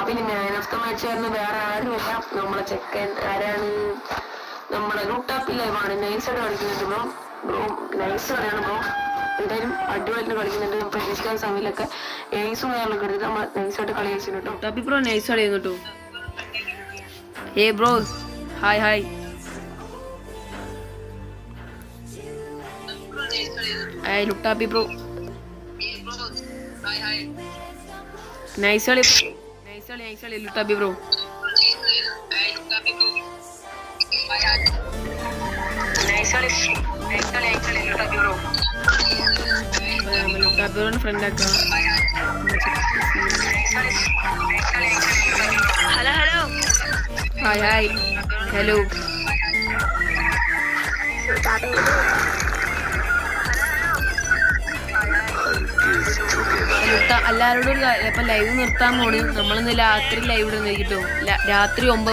പിന്നെ man of the match ആയിരുന്നു വേറെ ആരുമില്ല, നമ്മളെ ചെക്കൻ ആരാണ്, നമ്മളെ ലുട്ടാപ്പി ലൈവാണ്. നൈസായിട്ട് കളിക്കുന്നുണ്ട് ബ്രോ. ബ്രോ നൈസ് കളിയാണ് ബ്രോ. എന്തായാലും അടിപൊളിയായിട്ട് കളിക്കുന്നുണ്ട്. പ്രതീക്ഷിക്കുന്ന സമയത്തൊക്കെ എയ്സും കാര്യങ്ങളൊക്കെ എടുത്തിട്ട് നമ്മൾ നൈസായിട്ട് കളി കളിച്ചിട്ടുണ്ട് കേട്ടോ. ലുട്ടാപ്പി ബ്രോ നൈസ് കളിയുന്നു കേട്ടോ. ഏ bro hi hi. Luttappi bro nice കളി ലുട്ടാപ്പി ബ്രോ. ലുട്ടാപ്പി ബ്രോനെ ഫ്രണ്ട് ആക്കാം. Hello hello hi hi hello. എല്ലാവരോടും ഇപ്പൊ ലൈവ് നിർത്താൻ പോണ്. നമ്മളിന്ന് രാത്രി ലൈവ് ഇടുന്ന കേട്ടോ. രാത്രി 9